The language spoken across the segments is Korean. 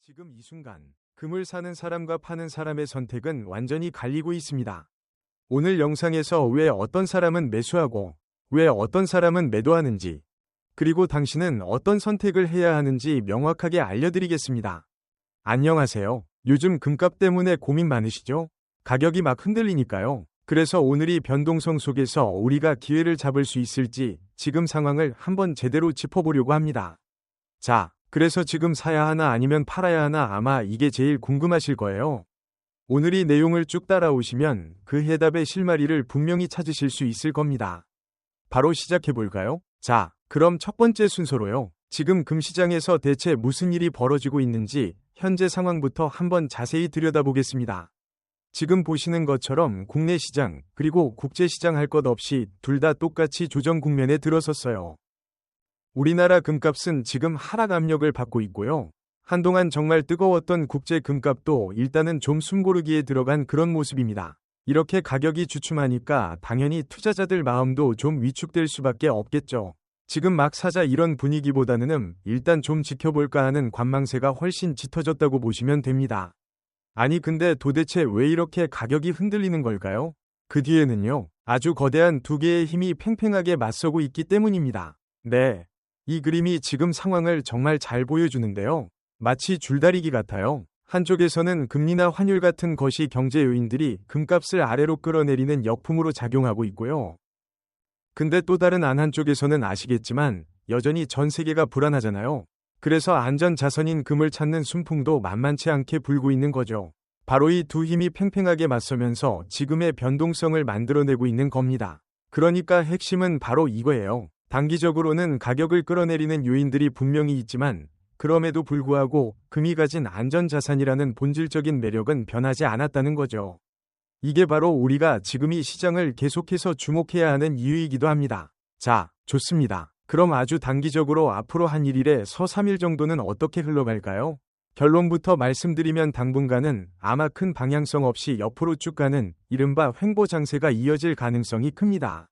지금 이 순간 금을 사는 사람과 파는 사람의 선택은 완전히 갈리고 있습니다. 오늘 영상에서 왜 어떤 사람은 매수하고 왜 어떤 사람은 매도하는지, 그리고 당신은 어떤 선택을 해야 하는지 명확하게 알려드리겠습니다. 안녕하세요. 요즘 금값 때문에 고민 많으시죠? 가격이 막 흔들리니까요. 그래서 오늘 이 변동성 속에서 우리가 기회를 잡을 수 있을지 지금 상황을 한번 제대로 짚어보려고 합니다. 자, 그래서 지금 사야 하나 아니면 팔아야 하나, 아마 이게 제일 궁금하실 거예요. 오늘 이 내용을 쭉 따라오시면 그 해답의 실마리를 분명히 찾으실 수 있을 겁니다. 바로 시작해볼까요? 자, 그럼 첫 번째 순서로요. 지금 금시장에서 대체 무슨 일이 벌어지고 있는지 현재 상황부터 한번 자세히 들여다보겠습니다. 지금 보시는 것처럼 국내 시장 그리고 국제 시장 할 것 없이 둘 다 똑같이 조정 국면에 들어섰어요. 우리나라 금값은 지금 하락 압력을 받고 있고요. 한동안 정말 뜨거웠던 국제 금값도 일단은 좀 숨고르기에 들어간 그런 모습입니다. 이렇게 가격이 주춤하니까 당연히 투자자들 마음도 좀 위축될 수밖에 없겠죠. 지금 막 사자 이런 분위기보다는 일단 좀 지켜볼까 하는 관망세가 훨씬 짙어졌다고 보시면 됩니다. 아니 근데 도대체 왜 이렇게 가격이 흔들리는 걸까요? 그 뒤에는요, 아주 거대한 두 개의 힘이 팽팽하게 맞서고 있기 때문입니다. 네, 이 그림이 지금 상황을 정말 잘 보여주는데요. 마치 줄다리기 같아요. 한쪽에서는 금리나 환율 같은 거시 경제 요인들이 금값을 아래로 끌어내리는 역풍으로 작용하고 있고요. 근데 또 다른 한쪽에서는 아시겠지만 여전히 전 세계가 불안하잖아요. 그래서 안전 자산인 금을 찾는 순풍도 만만치 않게 불고 있는 거죠. 바로 이 두 힘이 팽팽하게 맞서면서 지금의 변동성을 만들어내고 있는 겁니다. 그러니까 핵심은 바로 이거예요. 단기적으로는 가격을 끌어내리는 요인들이 분명히 있지만 그럼에도 불구하고 금이 가진 안전자산이라는 본질적인 매력은 변하지 않았다는 거죠. 이게 바로 우리가 지금 이 시장을 계속해서 주목해야 하는 이유이기도 합니다. 자, 좋습니다. 그럼 아주 단기적으로 앞으로 한 1일에서 3일 정도는 어떻게 흘러갈까요? 결론부터 말씀드리면 당분간은 아마 큰 방향성 없이 옆으로 쭉 가는 이른바 횡보 장세가 이어질 가능성이 큽니다.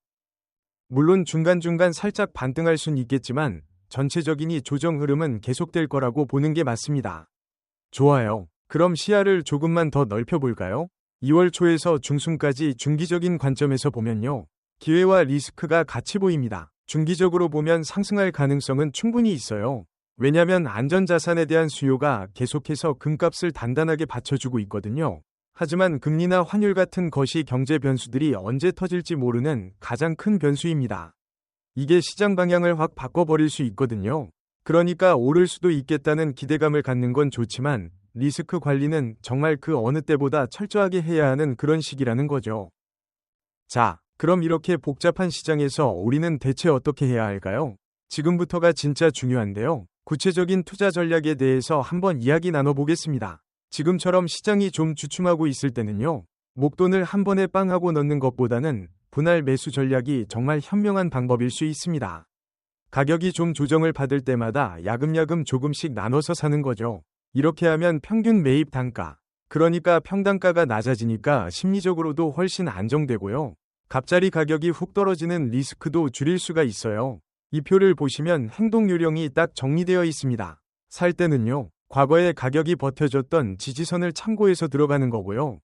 물론 중간중간 살짝 반등할 순 있겠지만 전체적인 이 조정 흐름은 계속될 거라고 보는 게 맞습니다. 좋아요. 그럼 시야를 조금만 더 넓혀볼까요? 2월 초에서 중순까지 중기적인 관점에서 보면요, 기회와 리스크가 같이 보입니다. 중기적으로 보면 상승할 가능성은 충분히 있어요. 왜냐면 안전자산에 대한 수요가 계속해서 금값을 단단하게 받쳐주고 있거든요. 하지만 금리나 환율 같은 거시 경제 변수들이 언제 터질지 모르는 가장 큰 변수입니다. 이게 시장 방향을 확 바꿔버릴 수 있거든요. 그러니까 오를 수도 있겠다는 기대감을 갖는 건 좋지만 리스크 관리는 정말 그 어느 때보다 철저하게 해야 하는 그런 시기라는 거죠. 자, 그럼 이렇게 복잡한 시장에서 우리는 대체 어떻게 해야 할까요? 지금부터가 진짜 중요한데요. 구체적인 투자 전략에 대해서 한번 이야기 나눠보겠습니다. 지금처럼 시장이 좀 주춤하고 있을 때는요, 목돈을 한 번에 빵 하고 넣는 것보다는 분할 매수 전략이 정말 현명한 방법일 수 있습니다. 가격이 좀 조정을 받을 때마다 야금야금 조금씩 나눠서 사는 거죠. 이렇게 하면 평균 매입 단가, 그러니까 평단가가 낮아지니까 심리적으로도 훨씬 안정되고요. 갑자기 가격이 훅 떨어지는 리스크도 줄일 수가 있어요. 이 표를 보시면 행동 요령이 딱 정리되어 있습니다. 살 때는요, 과거에 가격이 버텨줬던 지지선을 참고해서 들어가는 거고요.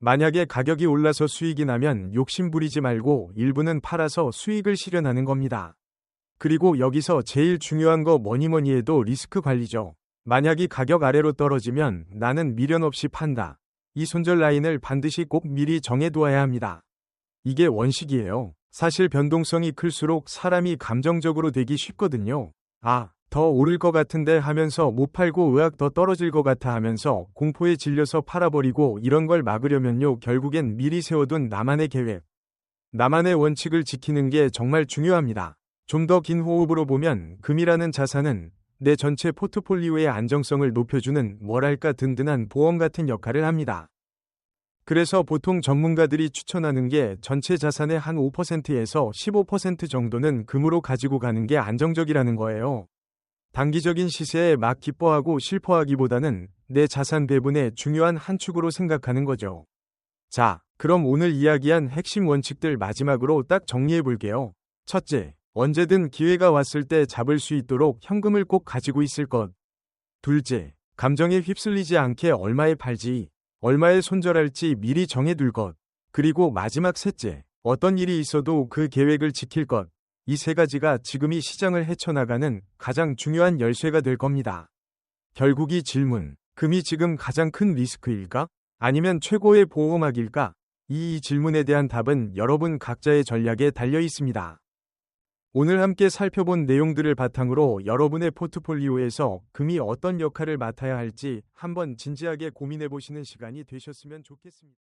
만약에 가격이 올라서 수익이 나면 욕심 부리지 말고 일부는 팔아서 수익을 실현하는 겁니다. 그리고 여기서 제일 중요한 거 뭐니 해도 리스크 관리죠. 만약에 가격 아래로 떨어지면 나는 미련 없이 판다. 이 손절 라인을 반드시 꼭 미리 정해두어야 합니다. 이게 원칙이에요. 사실 변동성이 클수록 사람이 감정적으로 되기 쉽거든요. 아, 더 오를 것 같은데 하면서 못 팔고 의학 더 떨어질 것 같아 하면서 공포에 질려서 팔아버리고, 이런 걸 막으려면요, 결국엔 미리 세워둔 나만의 계획, 나만의 원칙을 지키는 게 정말 중요합니다. 좀 더 긴 호흡으로 보면 금이라는 자산은 내 전체 포트폴리오의 안정성을 높여주는 뭐랄까 든든한 보험 같은 역할을 합니다. 그래서 보통 전문가들이 추천하는 게 전체 자산의 한 5%에서 15% 정도는 금으로 가지고 가는 게 안정적이라는 거예요. 단기적인 시세에 막 기뻐하고 슬퍼하기보다는 내 자산 배분의 중요한 한 축으로 생각하는 거죠. 자, 그럼 오늘 이야기한 핵심 원칙들 마지막으로 딱 정리해 볼게요. 첫째, 언제든 기회가 왔을 때 잡을 수 있도록 현금을 꼭 가지고 있을 것. 둘째, 감정에 휩쓸리지 않게 얼마에 팔지, 얼마에 손절할지 미리 정해둘 것. 그리고 마지막 셋째, 어떤 일이 있어도 그 계획을 지킬 것. 이 세 가지가 지금이 시장을 헤쳐나가는 가장 중요한 열쇠가 될 겁니다. 결국 이 질문, 금이 지금 가장 큰 리스크일까? 아니면 최고의 보호막일까? 이 질문에 대한 답은 여러분 각자의 전략에 달려 있습니다. 오늘 함께 살펴본 내용들을 바탕으로 여러분의 포트폴리오에서 금이 어떤 역할을 맡아야 할지 한번 진지하게 고민해 보시는 시간이 되셨으면 좋겠습니다.